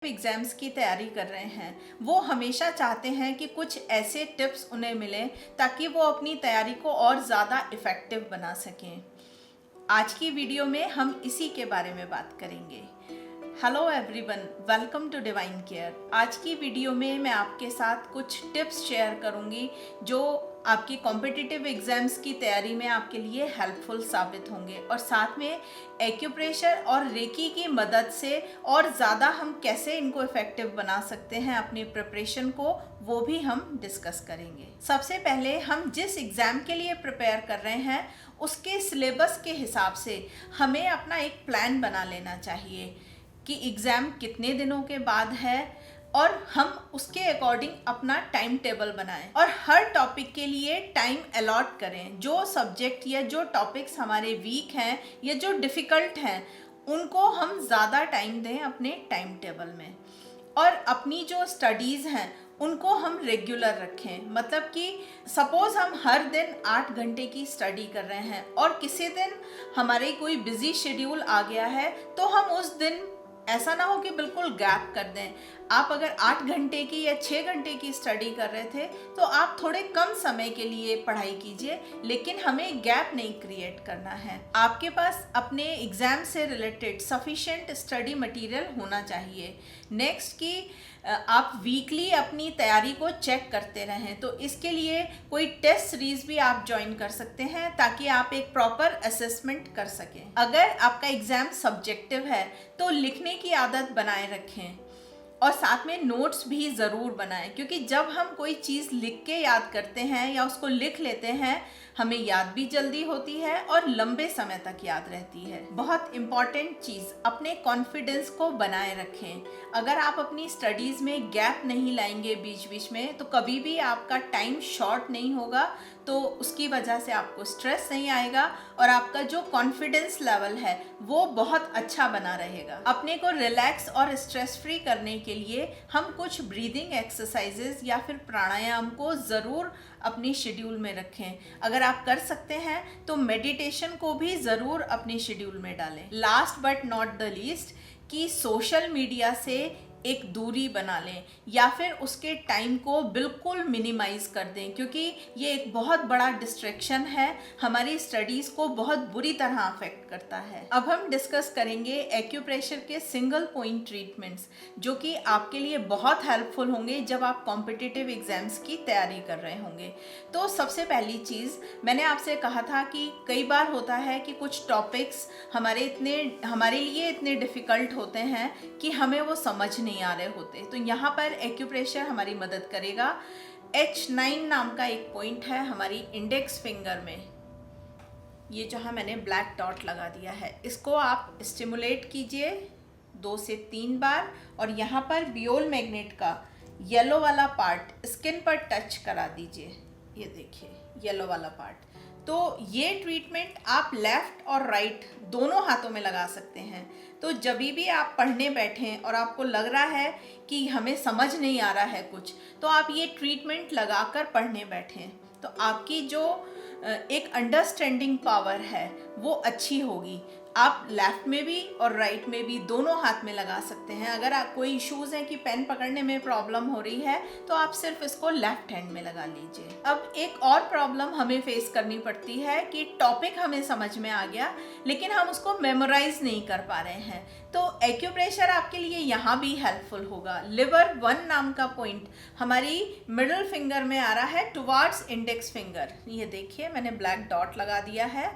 Exams की तैयारी कर रहे हैं वो हमेशा चाहते हैं कि कुछ ऐसे टिप्स उन्हें मिलें ताकि वो अपनी तैयारी को और ज़्यादा इफ़ेक्टिव बना सकें। आज की वीडियो में हम इसी के बारे में बात करेंगे। Hello everyone, welcome to divine care. आज की वीडियो में मैं आपके साथ कुछ टिप्स शेयर करूंगी जो आपकी कॉम्पिटिटिव एग्ज़ाम्स की तैयारी में आपके लिए हेल्पफुल साबित होंगे और साथ में एक्यूप्रेशर और रेकी की मदद से और ज़्यादा हम कैसे इनको इफ़ेक्टिव बना सकते हैं अपनी प्रिपरेशन को, वो भी हम डिस्कस करेंगे। सबसे पहले हम जिस एग्ज़ाम के लिए प्रिपेयर कर रहे हैं उसके सिलेबस के हिसाब से हमें अपना एक प्लान बना लेना चाहिए कि एग्ज़ाम कितने दिनों के बाद है और हम उसके अकॉर्डिंग अपना टाइम टेबल बनाएं और हर टॉपिक के लिए टाइम अलॉट करें। जो सब्जेक्ट या जो टॉपिक्स हमारे वीक हैं या जो डिफ़िकल्ट हैं उनको हम ज़्यादा टाइम दें अपने टाइम टेबल में, और अपनी जो स्टडीज़ हैं उनको हम रेगुलर रखें। मतलब कि सपोज़ हम हर दिन 8 घंटे की स्टडी कर रहे हैं और किसी दिन हमारे कोई बिजी शेड्यूल आ गया है तो हम उस दिन ऐसा ना हो कि बिल्कुल गैप कर दें। आप अगर 8 घंटे की या 6 घंटे की स्टडी कर रहे थे तो आप थोड़े कम समय के लिए पढ़ाई कीजिए, लेकिन हमें गैप नहीं क्रिएट करना है। आपके पास अपने एग्ज़ाम से रिलेटेड सफिशिएंट स्टडी मटेरियल होना चाहिए। नेक्स्ट कि आप वीकली अपनी तैयारी को चेक करते रहें, तो इसके लिए कोई टेस्ट सीरीज भी आप ज्वाइन कर सकते हैं ताकि आप एक प्रॉपर असेसमेंट कर सकें। अगर आपका एग्ज़ाम सब्जेक्टिव है तो लिखने की आदत बनाए रखें और साथ में नोट्स भी ज़रूर बनाएं, क्योंकि जब हम कोई चीज़ लिख के याद करते हैं या उसको लिख लेते हैं हमें याद भी जल्दी होती है और लंबे समय तक याद रहती है। बहुत इम्पॉर्टेंट चीज़, अपने कॉन्फिडेंस को बनाए रखें। अगर आप अपनी स्टडीज़ में गैप नहीं लाएंगे बीच बीच में तो कभी भी आपका टाइम शॉर्ट नहीं होगा, तो उसकी वजह से आपको स्ट्रेस नहीं आएगा और आपका जो कॉन्फिडेंस लेवल है वो बहुत अच्छा बना रहेगा। अपने को रिलैक्स और स्ट्रेस फ्री करने के लिए हम कुछ ब्रीदिंग एक्सरसाइजेज या फिर प्राणायाम को ज़रूर अपनी शेड्यूल में रखें। अगर आप कर सकते हैं तो मेडिटेशन को भी ज़रूर अपनी शेड्यूल में डालें। Last but not the least कि सोशल मीडिया से एक दूरी बना लें या फिर उसके टाइम को बिल्कुल मिनिमाइज कर दें, क्योंकि ये एक बहुत बड़ा डिस्ट्रैक्शन है, हमारी स्टडीज़ को बहुत बुरी तरह अफेक्ट करता है। अब हम डिस्कस करेंगे एक्यूप्रेशर के सिंगल पॉइंट ट्रीटमेंट्स जो कि आपके लिए बहुत हेल्पफुल होंगे जब आप कॉम्पिटिटिव एग्जाम्स की तैयारी कर रहे होंगे। तो सबसे पहली चीज़, मैंने आपसे कहा था कि कई बार होता है कि कुछ टॉपिक्स हमारे लिए इतने डिफ़िकल्ट होते हैं कि हमें वो समझ नहीं आ रहे होते, तो यहाँ पर एक्यूप्रेशर हमारी मदद करेगा। H9 नाम का एक पॉइंट है हमारी इंडेक्स फिंगर में, ये जहाँ मैंने ब्लैक डॉट लगा दिया है, इसको आप स्टिमुलेट कीजिए 2 से 3 बार और यहाँ पर बियोल मैग्नेट का येलो वाला पार्ट स्किन पर टच करा दीजिए। ये देखिए येलो वाला पार्ट। तो ये ट्रीटमेंट आप लेफ़्ट और राइट दोनों हाथों में लगा सकते हैं। तो जब भी आप पढ़ने बैठें और आपको लग रहा है कि हमें समझ नहीं आ रहा है कुछ, तो आप ये ट्रीटमेंट लगाकर पढ़ने बैठें, तो आपकी जो एक अंडरस्टैंडिंग पावर है वो अच्छी होगी। आप लेफ़्ट में भी और राइट में भी दोनों हाथ में लगा सकते हैं। अगर आप कोई इश्यूज़ हैं कि पेन पकड़ने में प्रॉब्लम हो रही है तो आप सिर्फ इसको लेफ़्ट हैंड में लगा लीजिए। अब एक और प्रॉब्लम हमें फेस करनी पड़ती है कि टॉपिक हमें समझ में आ गया लेकिन हम उसको मेमोराइज नहीं कर पा रहे हैं, तो एक्यूप्रेशर आपके लिए यहाँ भी हेल्पफुल होगा। लिवर 1 नाम का पॉइंट हमारी मिडिल फिंगर में आ रहा है टुवार्ड्स इंडेक्स फिंगर। ये देखिए मैंने ब्लैक डॉट लगा दिया है,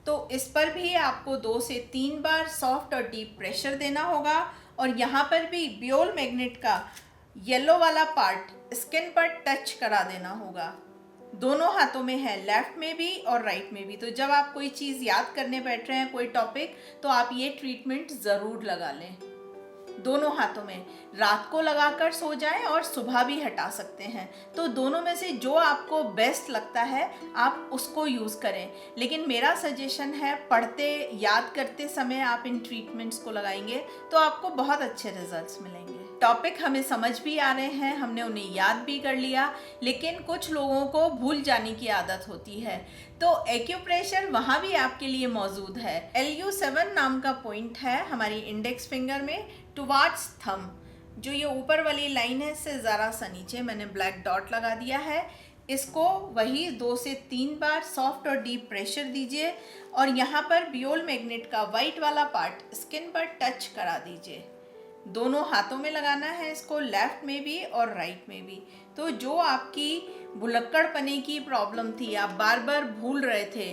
तो इस पर भी आपको 2 से 3 बार सॉफ्ट और डीप प्रेशर देना होगा और यहाँ पर भी बियोल मैग्नेट का येलो वाला पार्ट स्किन पर टच करा देना होगा। दोनों हाथों में है, लेफ़्ट में भी और राइट में भी। तो जब आप कोई चीज़ याद करने बैठ रहे हैं, कोई टॉपिक, तो आप ये ट्रीटमेंट ज़रूर लगा लें दोनों हाथों में। रात को लगाकर सो जाएं और सुबह भी हटा सकते हैं, तो दोनों में से जो आपको बेस्ट लगता है आप उसको यूज़ करें। लेकिन मेरा सजेशन है पढ़ते याद करते समय आप इन ट्रीटमेंट्स को लगाएंगे तो आपको बहुत अच्छे रिजल्ट्स मिलेंगे। टॉपिक हमें समझ भी आ रहे हैं, हमने उन्हें याद भी कर लिया, लेकिन कुछ लोगों को भूल जाने की आदत होती है, तो एक्यूप्रेशर वहाँ भी आपके लिए मौजूद है। LU7 नाम का पॉइंट है हमारी इंडेक्स फिंगर में टुवार्ड्स थंब। जो ये ऊपर वाली लाइन है इससे ज़रा सा नीचे मैंने ब्लैक डॉट लगा दिया है। इसको वही 2 से 3 बार सॉफ्ट और डीप प्रेशर दीजिए और यहाँ पर बियोल मैग्नेट का वाइट वाला पार्ट स्किन पर टच करा दीजिए। दोनों हाथों में लगाना है इसको, लेफ्ट में भी और राइट में भी। तो जो आपकी भुलक्कड़पने की प्रॉब्लम थी, आप बार बार भूल रहे थे,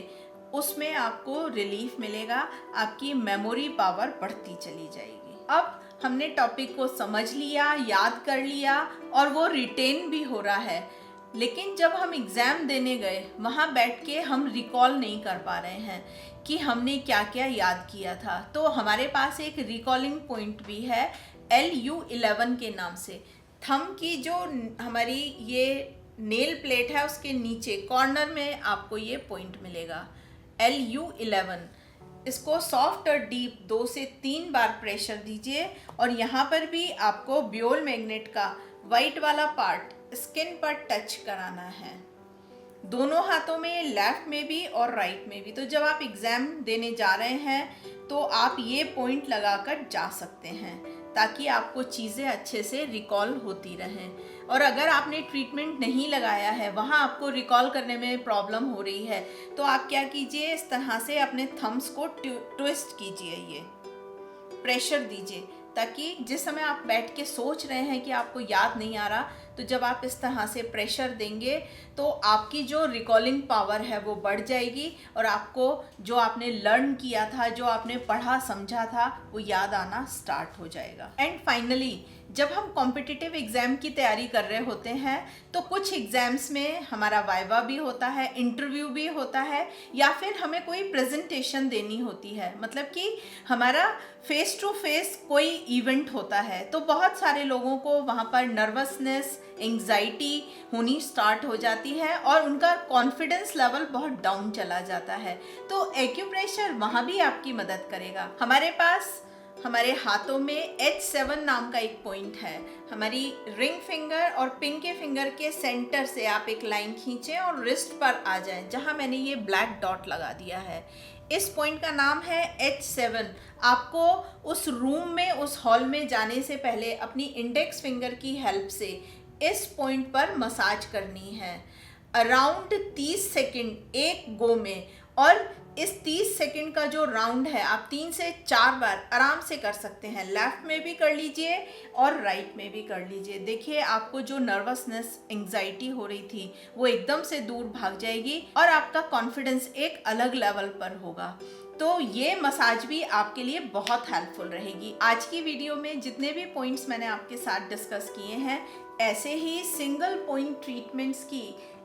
उसमें आपको रिलीफ मिलेगा, आपकी मेमोरी पावर बढ़ती चली जाएगी। अब हमने टॉपिक को समझ लिया, याद कर लिया और वो रिटेन भी हो रहा है, लेकिन जब हम एग्ज़ाम देने गए वहाँ बैठ के हम रिकॉल नहीं कर पा रहे हैं कि हमने क्या क्या याद किया था। तो हमारे पास एक रिकॉलिंग पॉइंट भी है LU11 के नाम से। थंब की जो हमारी ये नेल प्लेट है उसके नीचे कॉर्नर में आपको ये पॉइंट मिलेगा LU11। इसको सॉफ्ट और डीप 2 से 3 बार प्रेशर दीजिए और यहाँ पर भी आपको बियोल मैग्नेट का वाइट वाला पार्ट स्किन पर टच कराना है, दोनों हाथों में, लेफ्ट में भी और राइट में भी। तो जब आप एग्ज़ाम देने जा रहे हैं तो आप ये पॉइंट लगाकर जा सकते हैं ताकि आपको चीज़ें अच्छे से रिकॉल होती रहें। और अगर आपने ट्रीटमेंट नहीं लगाया है, वहाँ आपको रिकॉल करने में प्रॉब्लम हो रही है, तो आप क्या कीजिए, इस तरह से अपने थम्स को ट्विस्ट कीजिए, ये प्रेशर दीजिए, ताकि जिस समय आप बैठ के सोच रहे हैं कि आपको याद नहीं आ रहा, तो जब आप इस तरह से प्रेशर देंगे तो आपकी जो रिकॉलिंग पावर है वो बढ़ जाएगी और आपको जो आपने लर्न किया था, जो आपने पढ़ा समझा था, वो याद आना स्टार्ट हो जाएगा। एंड फाइनली जब हम कॉम्पिटिटिव एग्ज़ाम की तैयारी कर रहे होते हैं तो कुछ एग्ज़ाम्स में हमारा वाइवा भी होता है, इंटरव्यू भी होता है, या फिर हमें कोई प्रेजेंटेशन देनी होती है, मतलब कि हमारा फेस टू फेस कोई इवेंट होता है। तो बहुत सारे लोगों को वहाँ पर नर्वसनेस, एंग्जाइटी होनी स्टार्ट हो जाती है और उनका कॉन्फिडेंस लेवल बहुत डाउन चला जाता है। तो एक्यूप्रेशर वहाँ भी आपकी मदद करेगा। हमारे पास हमारे हाथों में H7 नाम का एक पॉइंट है। हमारी रिंग फिंगर और पिंकी फिंगर के सेंटर से आप एक लाइन खींचें और रिस्ट पर आ जाएं, जहां मैंने ये ब्लैक डॉट लगा दिया है। इस पॉइंट का नाम है H7। आपको उस रूम में, उस हॉल में जाने से पहले अपनी इंडेक्स फिंगर की हेल्प से इस पॉइंट पर मसाज करनी है अराउंड 30 सेकंड एक गो में। और इस 30 सेकंड का जो राउंड है आप 3 से 4 बार आराम से कर सकते हैं। लेफ्ट में भी कर लीजिए और राइट में भी कर लीजिए। देखिए आपको जो नर्वसनेस, एंग्जाइटी हो रही थी वो एकदम से दूर भाग जाएगी और आपका कॉन्फिडेंस एक अलग लेवल पर होगा। तो ये मसाज भी आपके लिए बहुत हेल्पफुल रहेगी। आज की वीडियो में जितने भी पॉइंट्स मैंने आपके साथ डिस्कस किए हैं, ऐसे ही सिंगल पॉइंट ट्रीटमेंट्स की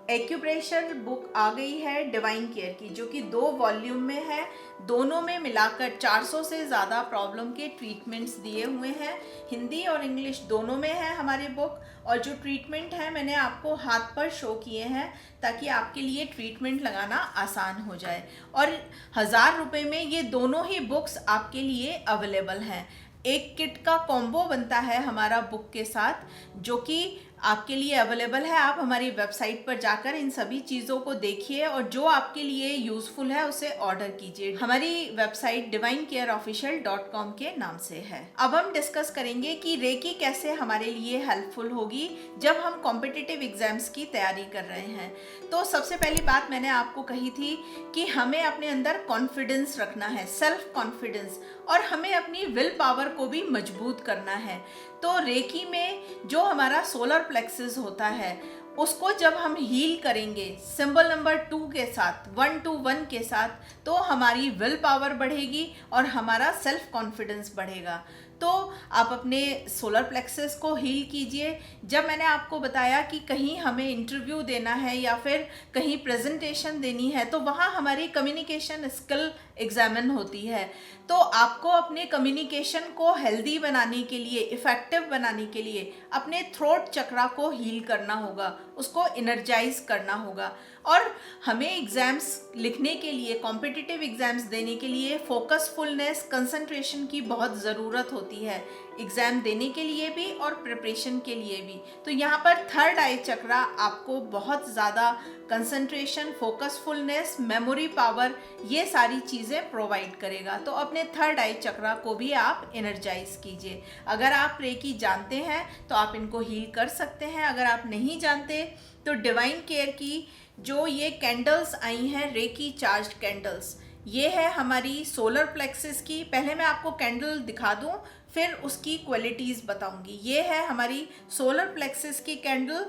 एक्यूप्रेशर बुक आ गई है डिवाइन केयर की, जो कि 2 वॉल्यूम में है। दोनों में मिलाकर 400 से ज़्यादा प्रॉब्लम के ट्रीटमेंट्स दिए हुए हैं। हिंदी और इंग्लिश दोनों में है हमारी बुक। और जो ट्रीटमेंट है मैंने आपको हाथ पर शो किए हैं ताकि आपके लिए ट्रीटमेंट लगाना आसान हो जाए। और 1000 रुपये में ये दोनों ही बुक्स आपके लिए अवेलेबल हैं। एक किट का कॉम्बो बनता है हमारा बुक के साथ, जो कि आपके लिए अवेलेबल है। आप हमारी वेबसाइट पर जाकर इन सभी चीज़ों को देखिए और जो आपके लिए यूज़फुल है उसे ऑर्डर कीजिए। हमारी वेबसाइट divinecareofficial.com के नाम से है। अब हम डिस्कस करेंगे कि रेकी कैसे हमारे लिए हेल्पफुल होगी जब हम कॉम्पिटिटिव एग्जाम्स की तैयारी कर रहे हैं। तो सबसे पहली बात मैंने आपको कही थी कि हमें अपने अंदर कॉन्फिडेंस रखना है, सेल्फ कॉन्फिडेंस, और हमें अपनी विल पावर को भी मजबूत करना है। तो रेकी में जो हमारा सोलर प्लेक्सस होता है उसको जब हम हील करेंगे सिंबल नंबर 2 के साथ, 121 के साथ, तो हमारी विल पावर बढ़ेगी और हमारा सेल्फ कॉन्फिडेंस बढ़ेगा। तो आप अपने सोलर प्लेक्सस को हील कीजिए। जब मैंने आपको बताया कि कहीं हमें इंटरव्यू देना है या फिर कहीं प्रेजेंटेशन देनी है तो वहाँ हमारी कम्युनिकेशन स्किल एग्जामिन होती है। तो आपको अपने कम्युनिकेशन को हेल्दी बनाने के लिए, इफ़ेक्टिव बनाने के लिए अपने थ्रोट चक्रा को हील करना होगा, उसको एनर्जाइज करना होगा। और हमें एग्ज़ाम्स लिखने के लिए, कॉम्पिटिटिव एग्ज़ाम्स देने के लिए फोकसफुलनेस, कंसंट्रेशन की बहुत ज़रूरत होती है। एग्ज़ाम देने के लिए भी और प्रिपरेशन के लिए भी। तो यहाँ पर थर्ड आई चक्रा आपको बहुत ज़्यादा कंसंट्रेशन, फोकसफुलनेस, मेमोरी पावर, ये सारी चीज़ें प्रोवाइड करेगा। तो अपने थर्ड आई चक्रा को भी आप एनर्जाइज कीजिए। अगर आप रेकी जानते हैं तो आप इनको हील कर सकते हैं। अगर आप नहीं जानते तो डिवाइन केयर की जो ये कैंडल्स आई हैं, रेकी चार्ज्ड कैंडल्स, ये है हमारी सोलर प्लेक्सिस की। पहले मैं आपको कैंडल दिखा दूं, फिर उसकी क्वालिटीज़ बताऊंगी। ये है हमारी सोलर प्लेक्सिस की कैंडल,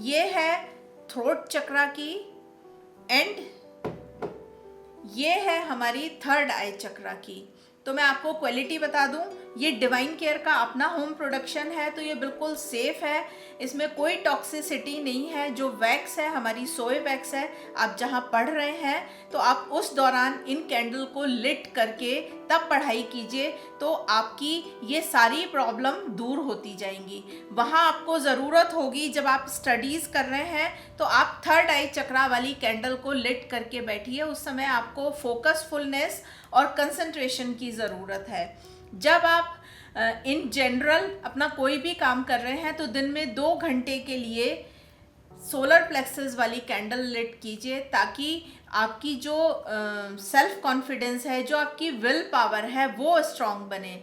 ये है थ्रोट चक्रा की, एंड ये है हमारी थर्ड आई चक्रा की। तो मैं आपको क्वालिटी बता दूं, ये डिवाइन केयर का अपना होम प्रोडक्शन है, तो ये बिल्कुल सेफ है, इसमें कोई टॉक्सिसिटी नहीं है। जो वैक्स है हमारी सोए वैक्स है। आप जहां पढ़ रहे हैं तो आप उस दौरान इन कैंडल को लिट करके तब पढ़ाई कीजिए, तो आपकी ये सारी प्रॉब्लम दूर होती जाएंगी। वहाँ आपको ज़रूरत होगी जब आप स्टडीज़ कर रहे हैं तो आप थर्ड आई चक्रा वाली कैंडल को लिट करके बैठिए। उस समय आपको फोकसफुलनेस और कंसंट्रेशन की ज़रूरत है। जब आप इन जनरल अपना कोई भी काम कर रहे हैं तो दिन में 2 घंटे के लिए सोलर प्लेक्सस वाली कैंडल लिट कीजिए, ताकि आपकी जो सेल्फ कॉन्फिडेंस है, जो आपकी विल पावर है, वो स्ट्रांग बने।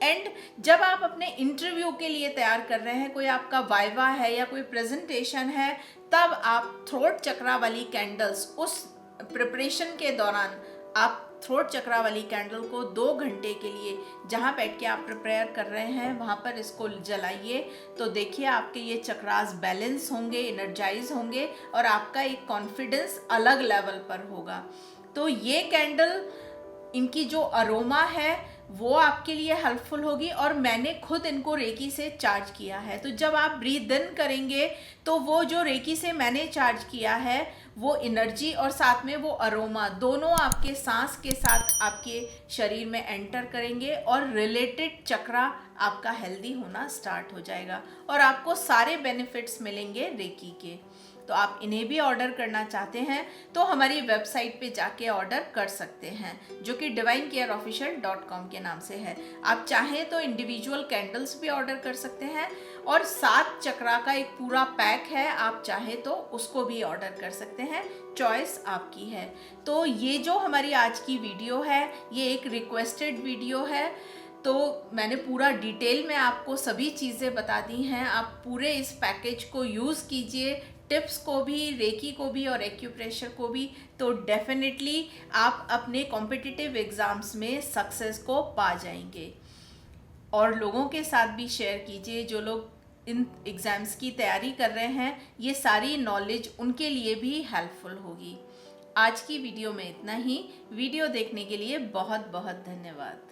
एंड जब आप अपने इंटरव्यू के लिए तैयार कर रहे हैं, कोई आपका वाइवा है या कोई प्रेजेंटेशन है, तब आप थ्रोट चक्रा वाली कैंडल्स उस प्रिपरेशन के दौरान आप थ्रोट चक्रा वाली कैंडल को 2 घंटे के लिए जहाँ बैठ के आप प्रिपेयर कर रहे हैं वहाँ पर इसको जलाइए। तो देखिए आपके ये चक्रास बैलेंस होंगे, एनर्जाइज होंगे और आपका एक कॉन्फिडेंस अलग लेवल पर होगा। तो ये कैंडल, इनकी जो अरोमा है वो आपके लिए हेल्पफुल होगी, और मैंने खुद इनको रेकी से चार्ज किया है। तो जब आप ब्रीथ इन करेंगे तो वो जो रेकी से मैंने चार्ज किया है वो एनर्जी और साथ में वो अरोमा दोनों आपके सांस के साथ आपके शरीर में एंटर करेंगे और रिलेटेड चक्रा आपका हेल्दी होना स्टार्ट हो जाएगा और आपको सारे बेनिफिट्स मिलेंगे रेकी के। तो आप इन्हें भी ऑर्डर करना चाहते हैं तो हमारी वेबसाइट पे जाके ऑर्डर कर सकते हैं, जो कि divinecareofficial.com के नाम से है। आप चाहें तो इंडिविजुअल कैंडल्स भी ऑर्डर कर सकते हैं और 7 चक्रा का एक पूरा पैक है, आप चाहें तो उसको भी ऑर्डर कर सकते हैं, चॉइस आपकी है। तो ये जो हमारी आज की वीडियो है ये एक रिक्वेस्टेड वीडियो है, तो मैंने पूरा डिटेल में आपको सभी चीज़ें बता दी हैं। आप पूरे इस पैकेज को यूज़ कीजिए, टिप्स को भी, रेकी को भी और एक्यूप्रेशर को भी, तो डेफिनेटली आप अपने कॉम्पिटिटिव एग्ज़ाम्स में सक्सेस को पा जाएंगे। और लोगों के साथ भी शेयर कीजिए जो लोग इन एग्ज़ाम्स की तैयारी कर रहे हैं, ये सारी नॉलेज उनके लिए भी हेल्पफुल होगी। आज की वीडियो में इतना ही। वीडियो देखने के लिए बहुत बहुत धन्यवाद।